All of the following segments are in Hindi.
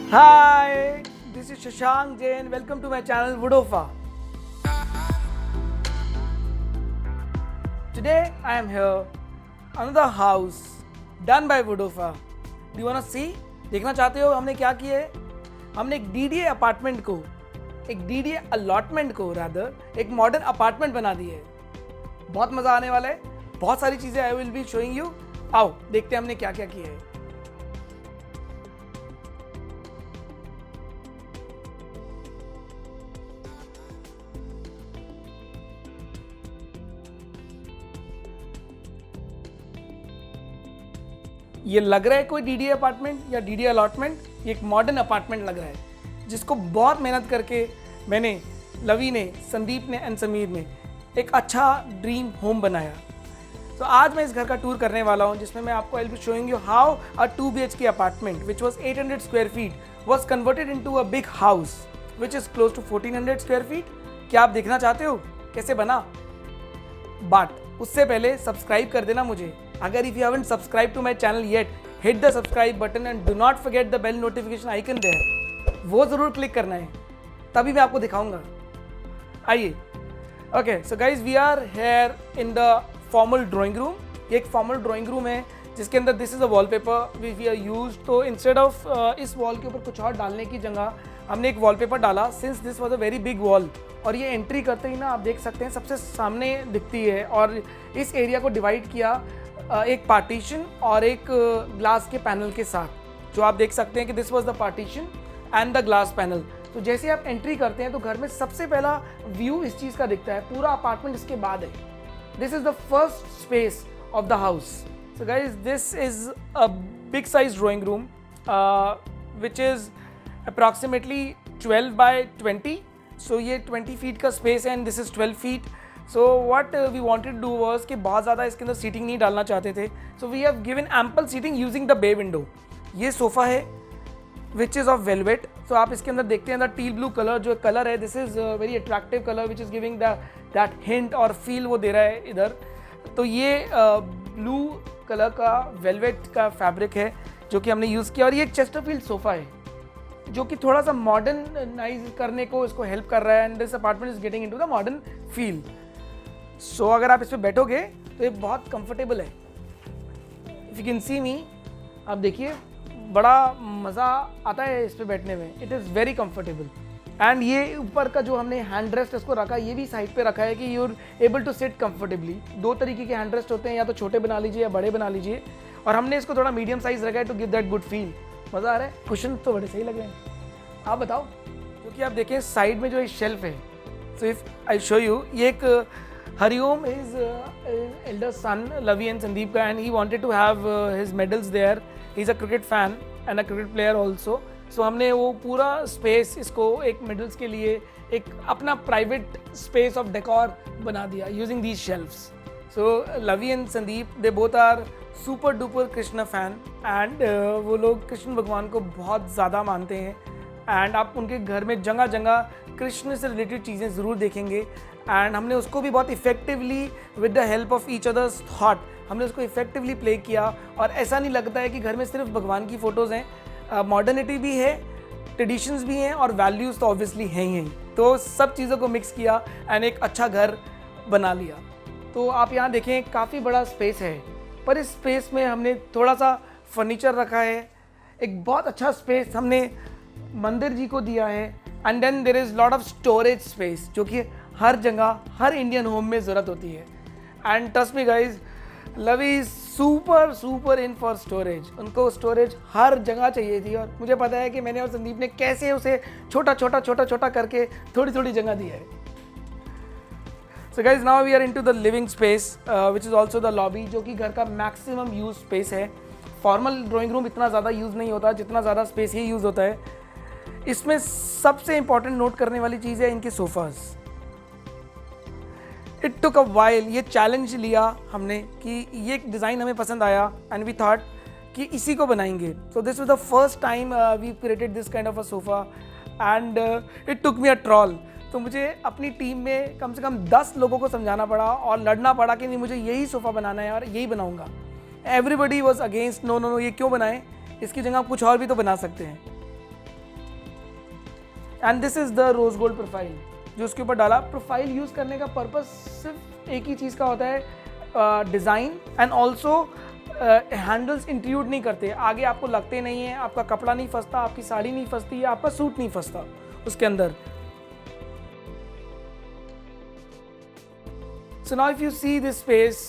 Hi, this is Shashank Jain. Welcome to my channel Woodofa. Today I am here, another house done by Woodofa. Do you wanna see? देखना चाहते हो हमने क्या किया है? हमने एक DDA अपार्टमेंट को, एक DDA अलॉटमेंट को रादर एक मॉडर्न अपार्टमेंट बना दिया है। बहुत मजा आने वाला है, बहुत सारी चीजें आई विल बी शोइंग यू। आओ देखते हैं हमने क्या क्या किया है। ये लग रहा है कोई डीडीए अपार्टमेंट या डीडीए अलॉटमेंट, ये एक मॉडर्न अपार्टमेंट लग रहा है जिसको बहुत मेहनत करके मैंने, लवी ने, संदीप ने एंड समीर ने एक अच्छा ड्रीम होम बनाया। तो आज मैं इस घर का टूर करने वाला हूँ जिसमें मैं आपको I will be showing you how a 2 BHK apartment which was 800 square feet was converted into a big house which is close to 1400 square feet. क्या आप देखना चाहते हो कैसे बना? बट उससे पहले सब्सक्राइब कर देना मुझे। अगर if you haven't subscribe to my channel yet, hit the subscribe button and do not forget the bell notification icon there. वो जरूर क्लिक करना है, तभी मैं आपको दिखाऊंगा। आइए। Okay, so guys we are here in the formal drawing room. ये एक फॉर्मल ड्राइंग रूम है जिसके अंदर this is a wallpaper which we are use. तो इंस्टेड ऑफ इस वॉल के ऊपर कुछ और डालने की जगह हमने एक वॉलपेपर डाला since this was a very big wall. और ये एंट्री करते ही ना आप देख सकते हैं सबसे सामने दिखती है। और इस एरिया को डिवाइड किया एक पार्टीशन और एक ग्लास के पैनल के साथ, जो आप देख सकते हैं कि this was the partition and the glass panel. तो जैसे आप एंट्री करते हैं तो घर में सबसे पहला व्यू इस चीज़ का दिखता है, पूरा अपार्टमेंट इसके बाद है। This is the first space of the house. So guys this is a big size drawing room which is approximately 12 by 20। So ये 20 फीट का स्पेस है and this is 12 feet. So what we wanted to do was कि बहुत ज़्यादा इसके अंदर सीटिंग नहीं डालना चाहते थे। So we have given ample seating using the bay window. ये सोफ़ा है which is of velvet. So आप इसके अंदर देखते हैं द टील ब्लू कलर जो कलर है, this is very attractive colour which is giving that hint और फील वो दे रहा है इधर। तो ये ब्लू कलर का वेलवेट का फैब्रिक है जो कि हमने यूज़ किया। और ये एक चेस्टरफील्ड सोफ़ा है जो कि थोड़ा सा मॉडर्नाइज करने को इसको हेल्प कर रहा है and this apartment is getting into the modern feel. So अगर आप इस पर बैठोगे तो ये बहुत कंफर्टेबल है। इफ यू कैन सी मी, आप देखिए बड़ा मज़ा आता है इस पर बैठने में। It is very comfortable. And ये ऊपर का जो हमने हैंड रेस्ट इसको रखा, ये भी साइड पे रखा है कि you are able to sit comfortably. 2 तरीके के हैंड रेस्ट होते हैं, या तो छोटे बना लीजिए या बड़े बना लीजिए। और हमने इसको थोड़ा मीडियम साइज रखा है to give that good feel. मज़ा आ रहा है। कुशन तो बड़े सही लग रहे हैं। आप बताओ। क्योंकि आप देखें साइड में जो एक शेल्फ है, so if I show you, ये एक Hariom is elder son Lavi and Sandeep का and he wanted to have his medals there. He is a cricket fan and a cricket player also. So हमने वो पूरा स्पेस इसको एक मेडल्स के लिए एक अपना प्राइवेट स्पेस ऑफ डेकोर बना दिया using these shelves. So Lavi and Sandeep they both are super duper Krishna fan and वो लोग कृष्ण भगवान को बहुत ज़्यादा मानते हैं। एंड आप उनके घर में जगह जगह कृष्ण से रिलेटेड चीज़ें ज़रूर देखेंगे। एंड हमने उसको भी बहुत effectively with the help of each others thought हमने उसको इफेक्टिवली प्ले किया। और ऐसा नहीं लगता है कि घर में सिर्फ भगवान की फ़ोटोज़ हैं, मॉडर्निटी भी है, ट्रेडिशंस भी हैं और वैल्यूज़ तो ऑब्वियसली हैं ही। तो सब चीज़ों को मिक्स किया एंड एक अच्छा घर बना लिया। तो आप यहाँ देखें काफ़ी बड़ा स्पेस है, पर इस स्पेस में हमने थोड़ा सा फर्नीचर रखा है। एक बहुत अच्छा स्पेस हमने मंदिर जी को दिया है। And then there is lot of storage space जो कि हर जगह हर इंडियन होम में ज़रूरत होती है। And trust me guys, Lavi is super in for storage. उनको स्टोरेज हर जगह चाहिए थी और मुझे पता है कि मैंने और संदीप ने कैसे उसे छोटा छोटा करके थोड़ी जगह दी है। So guys, now we are into the living space which is also the lobby, जो कि घर का मैक्सिमम यूज स्पेस है। फॉर्मल ड्राइंग रूम इतना ज़्यादा यूज़ नहीं होता जितना ज़्यादा स्पेस ही यूज़ होता है। इसमें सबसे इंपॉर्टेंट नोट करने वाली चीज़ है इनके sofas. It took a while, ये चैलेंज लिया हमने कि ये एक डिज़ाइन हमें पसंद आया एंड वी थॉट कि इसी को बनाएंगे। So this was the first time we created this kind of a sofa and it took me a troll. तो मुझे अपनी टीम में कम से कम 10 लोगों को समझाना पड़ा और लड़ना पड़ा कि नहीं, मुझे यही सोफ़ा बनाना है और यही बनाऊंगा। एवरीबडी वॉज अगेंस्ट, नो, ये क्यों बनाएं, इसकी जगह आप कुछ और भी तो बना सकते हैं। And this is the rose gold profile जो उसके ऊपर डाला। प्रोफाइल यूज़ करने का पर्पस सिर्फ एक ही चीज़ का होता है, design and also handles include नहीं करते, आगे आपको लगते नहीं है, आपका कपड़ा नहीं फंसता, आपकी साड़ी नहीं फंसती, आपका सूट नहीं फंसता उसके अंदर। So now if you see this space,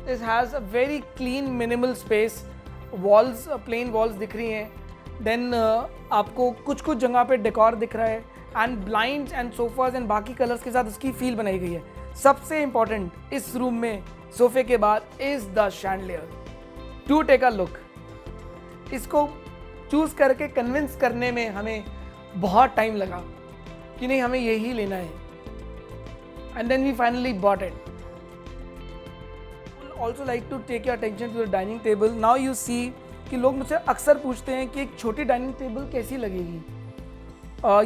this has a very clean minimal space, walls plain walls दिख रही हैं, then आपको कुछ कुछ जगह पे डेकोर दिख रहा है and blinds and sofas and बाकी कलर्स के साथ उसकी फील बनाई गई है। सबसे इम्पॉर्टेंट इस रूम में सोफे के बाद is the chandelier. To take a look, इसको चूज करके कन्विंस करने में हमें बहुत टाइम लगा कि नहीं हमें यही लेना है, and then we finally bought it. I would also like to take your attention to the dining table. Now you see कि लोग मुझसे अक्सर पूछते हैं कि एक छोटी डाइनिंग टेबल कैसी लगेगी।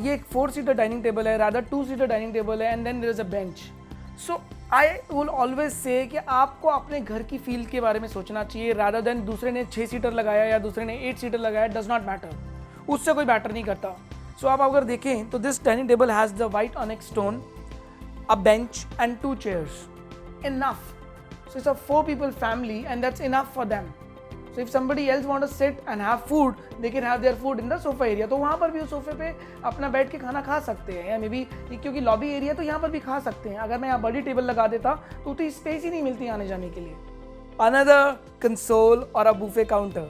ये एक 4 सीटर डाइनिंग टेबल है, रादर 2 सीटर डाइनिंग टेबल है, and then there is a bench. So I will always say कि आपको अपने घर की फील के बारे में सोचना चाहिए, रादर देन दूसरे ने 6 सीटर लगाया या दूसरे ने 8 सीटर लगाया, डज नॉट मैटर, उससे कोई मैटर नहीं करता। सो आप अगर देखें तो this dining table has the white onyx stone, a bench and 2 chairs, enough. So it's a 4 people family and that's enough for them. So if somebody else want to sit and have food, they can have their food in the sofa area. तो वहाँ पर भी उस सोफे पे अपना बैठ के खाना खा सकते हैं, या मे बी क्योंकि लॉबी एरिया तो यहाँ पर भी खा सकते हैं। अगर मैं यहाँ बड़ी टेबल लगा देता तो उतनी स्पेस ही नहीं मिलती आने जाने के लिए। Another console और a buffet counter.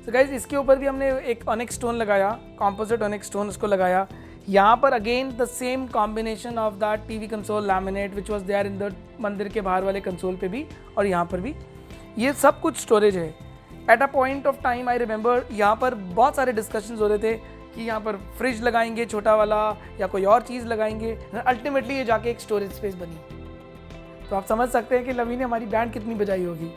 So guys, इसके ऊपर भी हमने एक ऑनिक्स स्टोन लगाया, कॉम्पोजिट ऑनिक्स स्टोन उसको लगाया। यहाँ पर again the same combination of that TV console laminate which was there in the mandir के बाहर वाले कंसोल पे भी और यहाँ पर भी, ये सब कुछ स्टोरेज है। At a point of time I remember यहाँ पर बहुत सारे डिस्कशन हो रहे थे कि यहाँ पर फ्रिज लगाएंगे छोटा वाला या कोई और चीज़ लगाएंगे, अल्टीमेटली ये जाके एक स्टोरेज स्पेस बनी। तो आप समझ सकते हैं कि लवी ने हमारी बैंड कितनी बजाई होगी।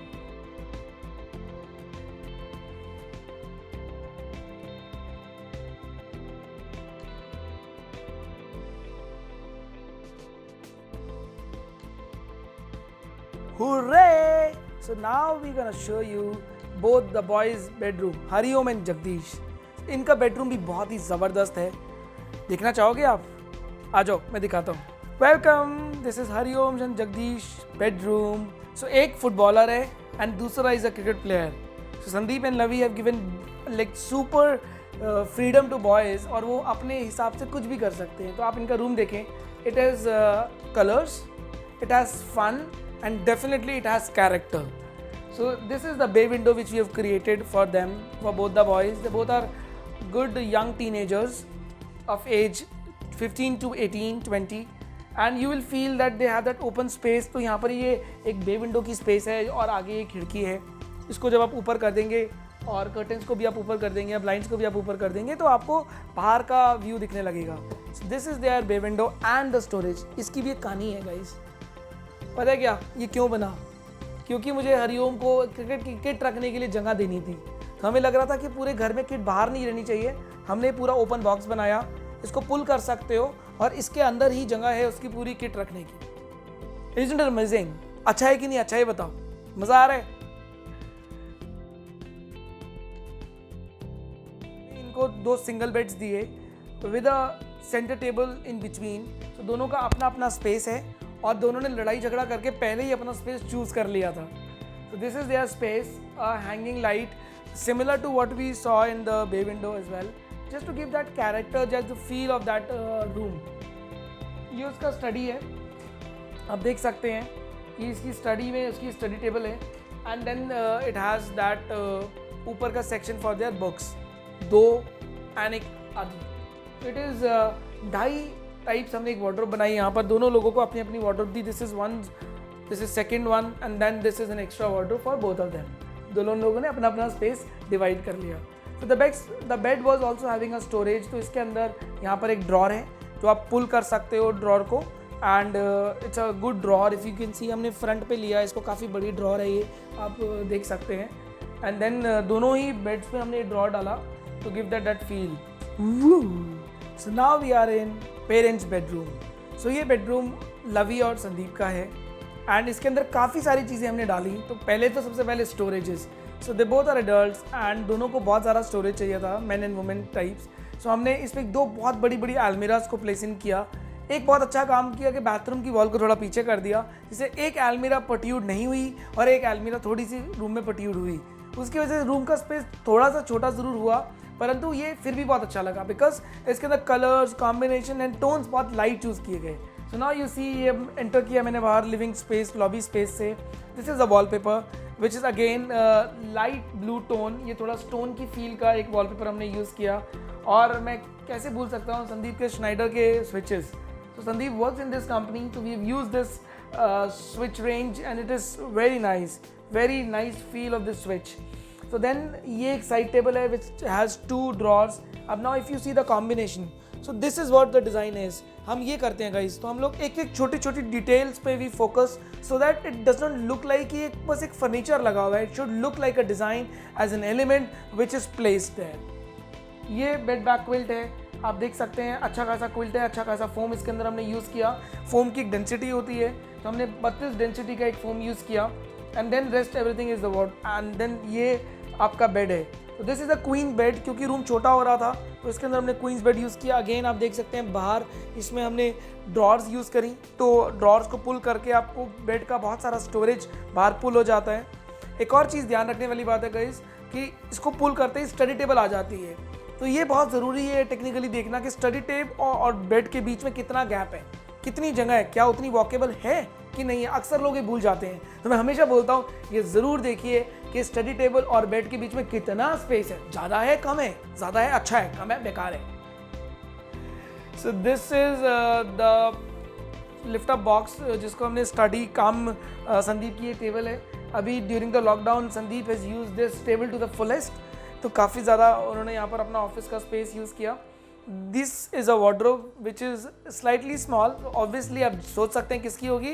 Hooray! So now we're gonna show you both the boys' bedroom, Hariom and Jagdish. इनका बेडरूम भी बहुत ही ज़बरदस्त है, देखना चाहोगे आप? आ जाओ मैं दिखाता हूँ। Welcome, this is Hariom and Jagdish bedroom. So एक फुटबॉलर है एंड दूसरा is a cricket player. So Sandeep and Lavi have given like super freedom to boys, और वो अपने हिसाब से कुछ भी कर सकते हैं। तो आप इनका रूम देखें, it has colours, it has fun, and definitely it has character. So this is the bay window which we have created for them, for both the boys. They both are good young teenagers of age 15 to 18, 20, and you will feel that they have that open space. तो यहाँ पर ये एक bay window की space है और आगे एक खिड़की है। इसको जब आप ऊपर कर देंगे और कर्टन्स को भी आप ऊपर कर देंगे या ब्लाइंड्स को भी आप ऊपर कर देंगे तो आपको बाहर का व्यू दिखने लगेगा। So this is their bay window and the storage. इसकी भी एक कहानी है गाइस। पता है क्या ये क्यों बना? क्योंकि मुझे हरिओम को क्रिकेट की किट रखने के लिए जगह देनी थी। तो हमें लग रहा था कि पूरे घर में किट बाहर नहीं रहनी चाहिए, हमने पूरा ओपन बॉक्स बनाया, इसको पुल कर सकते हो और इसके अंदर ही जगह है उसकी पूरी किट रखने की। Isn't it amazing? अच्छा है कि नहीं अच्छा है बताओ, मज़ा आ रहा है? इनको 2 सिंगल बेड्स दिए with a centre table in between. तो दोनों का अपना अपना स्पेस है और दोनों ने लड़ाई झगड़ा करके पहले ही अपना स्पेस चूज कर लिया था। तो this is there space, hanging light similar to what we saw in the bay window as well, just to give that character, just the feel of that room. ये उसका स्टडी है, आप देख सकते हैं कि इसकी स्टडी में उसकी स्टडी टेबल है and then it has that ऊपर का section for there books, 2 and एक आदि। इट इज़ 2.5 टाइप्स हमने एक वार्डरोब बनाई यहाँ पर, दोनों लोगों को अपनी अपनी वार्डरोब दी। This is second one and then this is an extra wardrobe for both of them. दोनों लोगों ने अपना अपना स्पेस डिवाइड कर लिया। तो the bed was also having a storage. तो इसके अंदर यहाँ पर एक ड्रॉर है जो आप पुल कर सकते हो ड्रॉर को, and it's a good drawer. If you can see हमने फ्रंट पे लिया, इसको काफ़ी बड़ी ड्रॉर है ये, आप देख सकते हैं। एंड देन दोनों ही बेड्स पे हमने ड्रॉर डाला to give that feel. So now we are in parents bedroom. So ये बेडरूम लवी और संदीप का है एंड इसके अंदर काफ़ी सारी चीज़ें हमने डाली। तो पहले तो सबसे पहले storages. So they both are adults and दोनों को बहुत ज़्यादा स्टोरेज चाहिए था, man and women types. So हमने इसमें 2 बहुत बड़ी बड़ी अलमीराज को प्लेस इन किया। एक बहुत अच्छा काम किया कि बाथरूम की वॉल को थोड़ा पीछे कर दिया, जिससे एक अलमीरा पट्यूड नहीं हुई और एक अलमीरा थोड़ी सी रूम में पट्यूड हुई। उसकी वजह से रूम का स्पेस थोड़ा सा छोटा ज़रूर हुआ, परंतु ये फिर भी बहुत अच्छा लगा बिकॉज इसके अंदर कलर्स, कॉम्बिनेशन एंड टोन्स बहुत लाइट चूज़ किए गए। सो नाउ यू सी, ये एंटर किया मैंने बाहर लिविंग स्पेस, लॉबी स्पेस से। This is a wallpaper which is again light blue tone. ये थोड़ा स्टोन की फील का एक वॉलपेपर हमने यूज़ किया। और मैं कैसे भूल सकता हूँ संदीप के श्नाइडर के switches. So Sandeep works in this company, so we've used this switch range and it is very nice feel of this switch. So then ये एक side table है which has 2 drawers. अब now if you see the combination, so this is what the design is. हम ये करते हैं guys, तो हम लोग एक एक छोटी छोटी डिटेल्स पे भी focus so that it does not look like ये बस एक फर्नीचर लगा हुआ है. It should look like a design as an element which is placed there. ये बेड बैक क्विल्ट है, आप देख सकते हैं अच्छा खासा क्विल्ट है, अच्छा खासा फोम इसके अंदर हमने यूज़ किया। फोम की एक डेंसिटी होती है, तो हमने 32 डेंसिटी का एक फोम यूज़ किया and then rest everything is the what. And then ये आपका बेड है, तो this is a queen bed, क्योंकि रूम छोटा हो रहा था तो इसके अंदर हमने क्वींस बेड यूज़ किया। अगेन आप देख सकते हैं बाहर इसमें हमने ड्रॉर्स यूज़ करी, तो ड्रॉर्स को पुल करके आपको बेड का बहुत सारा स्टोरेज बाहर पुल हो जाता है। एक और चीज़ ध्यान रखने वाली बात है गाइस कि इसको पुल करते ही स्टडी टेबल आ जाती है, तो ये बहुत ज़रूरी है टेक्निकली देखना कि स्टडी टेप और बेड के बीच में कितना गैप है, कितनी जगह है, क्या उतनी वॉकेबल है कि नहीं है। अक्सर लोग ये भूल जाते हैं, तो मैं हमेशा बोलता हूँ ये ज़रूर देखिए कि स्टडी टेबल और बेड के बीच में कितना स्पेस है, ज़्यादा है कम है, ज़्यादा है अच्छा है, कम है बेकार है। So this is the lift up box जिसको हमने स्टडी काम संदीप की ये टेबल है। अभी during the lockdown Sandeep has use this table to the fullest, तो काफ़ी ज़्यादा उन्होंने यहाँ पर अपना ऑफिस का स्पेस यूज़ किया। This is a wardrobe which is slightly small. Obviously आप सोच सकते हैं किसकी होगी।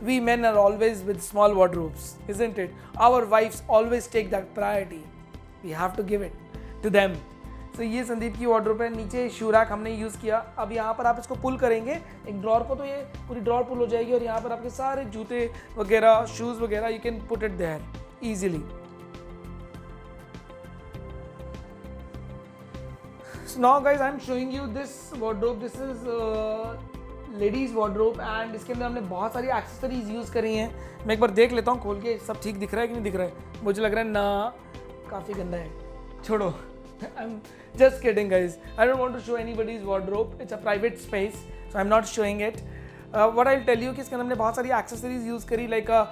We man are always with small wardrobes, isn't it? Our wifes always take that priority, we have to give it to them. तो ये संदीप की वार्डरोब है। नीचे शू रैक हमने यूज़ किया। अब यहाँ पर आप इसको पुल करेंगे एक ड्रॉर को, तो ये पूरी ड्रॉर पुल हो जाएगी और यहाँ पर आपके सारे जूते वगैरह, शूज़ वगैरह, you can put it there easily. So now guys I am showing you this wardrobe. This is ladies wardrobe and इसके अंदर हमने बहुत सारी एक्सेसरीज यूज़ करी हैं। मैं एक बार देख लेता हूँ खोल के, सब ठीक दिख रहा है कि नहीं दिख रहा है। मुझे लग रहा है ना, काफ़ी गंदा है, छोड़ो। I'm just kidding guys. I don't want to show anybody's wardrobe. It's a private space, so I'm not showing it. What I'll tell you कि इसके अंदर हमने बहुत सारी एक्सेसरीज यूज़ करी, like a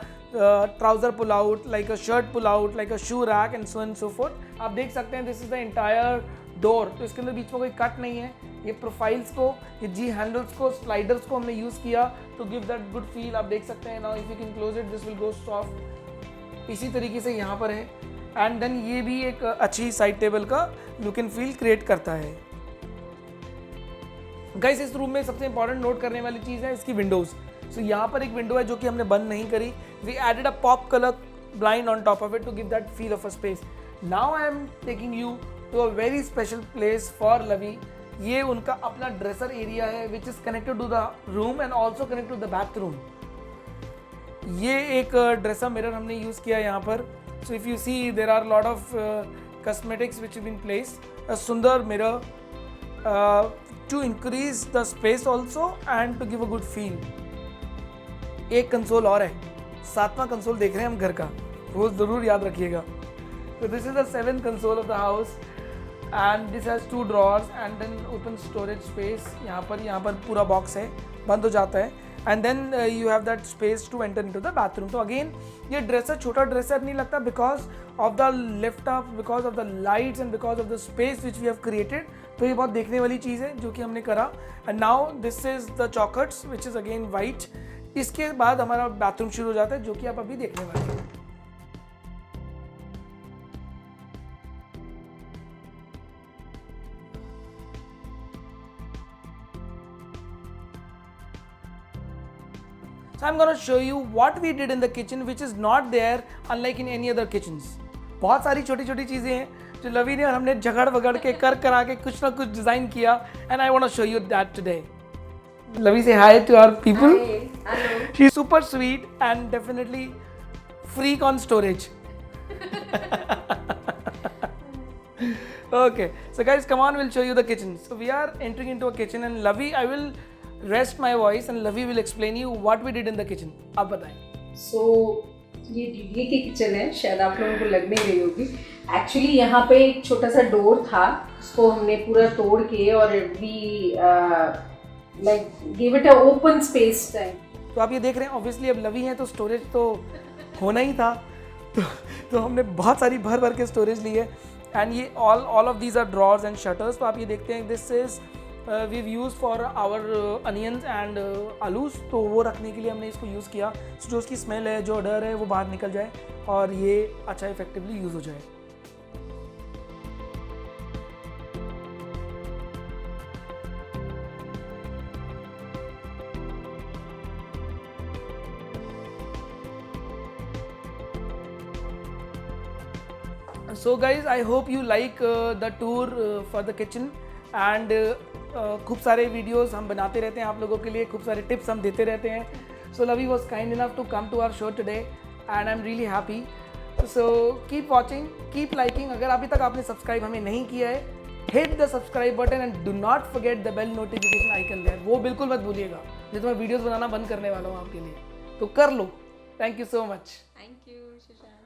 trouser pull out, like a shirt pull out, like a shoe rack and so and so forth. आप देख सकते हैं this is the entire door, तो इसके अंदर बीच में कोई कट नहीं है। ये प्रोफाइल्स को, ये जी हैंडल्स को, स्लाइडर्स को हमने यूज़ किया to give that good feel. आप देख सकते हैं now if you can close it this will go soft. इसी तरीके से यहाँ पर है एंड देन ये भी एक अच्छी साइड टेबल का लुक एंड फील क्रिएट करता है। गाइस इस रूम में सबसे इंपॉर्टेंट नोट करने वाली चीज़ है इसकी विंडोज़। सो यहाँ पर एक विंडो है जो कि हमने बंद नहीं करी। We added a pop colour blind on top of it to give that feel of a space. Now I am taking you to a very special place for Lavi. ये उनका अपना ड्रेसर एरिया है which is connected to the room and also connected to the bathroom. ये एक ड्रेसर मिरर हमने यूज़ किया यहाँ पर। So if you see there are lot of cosmetics which have been placed, a sundar mirror to increase the space also and to give a good feel. एक कंसोल और है, 7वां कंसोल देख रहे हैं हम घर का, वो ज़रूर याद रखिएगा। So this is the 7th console of the house and this has 2 drawers and then open storage space। यहाँ पर पूरा बॉक्स है, बंद हो जाता है and then you have that space to enter into the bathroom। तो again ये ड्रेसर छोटा ड्रेसर नहीं लगता because of the lift up, because of the lights and because of the space which we have created। तो ये बहुत देखने वाली चीज़ है जो कि हमने करा। and now this is the chocolates which is again white। इसके बाद हमारा बाथरूम शुरू हो जाता है जो कि आप अभी देखने वाले हैं। So I'm going to show you what we did in the kitchen which is not there unlike in any other kitchens। बहुत सारी छोटी छोटी चीज़ें हैं जो लवी ने और हमने झगड़ वगड़ के करा के कुछ ना कुछ डिज़ाइन किया and I want to show you that today। Lavi, say hi to our people। Hi, hello। She's super sweet and definitely freak on storage। Okay, so guys, come on, we'll show you the kitchen. So we are entering into a kitchen and Lavi, I will rest my voice and Lavi will explain you what we did in the kitchen. आप बताएं. सो ये डीडीए की किचन है, शायद आप लोगों को लग नहीं रही होगी. एक्चुअली यहाँ पे एक छोटा सा डोर था, उसको हमने पूरा तोड़ के और we like give it a open space type. तो आप ये देख रहे हैं, ऑब्वियसली अब लवी हैं तो स्टोरेज तो होना ही था. तो हमने बहुत सारी भर के स्टोरेज ली है. एंड ये all of these are drawers and shutters. तो आप ये देखते हैं, this is we use for our onions and आलूज. तो वो रखने के लिए हमने इसको यूज़ किया. So, जो उसकी स्मेल है, जो डर है, वो बाहर निकल जाए और ये अच्छा इफेक्टिवली यूज़ हो जाए. So guys, I hope you like the tour for the kitchen and खूब सारे वीडियोस हम बनाते रहते हैं आप लोगों के लिए, खूब सारे टिप्स हम देते रहते हैं. So Lavi was kind enough to come to our show today and I'm really happy. So keep watching, keep liking. अगर अभी तक आपने सब्सक्राइब हमें नहीं किया है, hit the subscribe button and do not forget the bell notification icon there. वो बिल्कुल मत भूलिएगा, नहीं तो मैं वीडियोस बनाना बंद करने वाला हूँ आपके लिए. तो कर लो. Thank you so much. Thank you Shashank.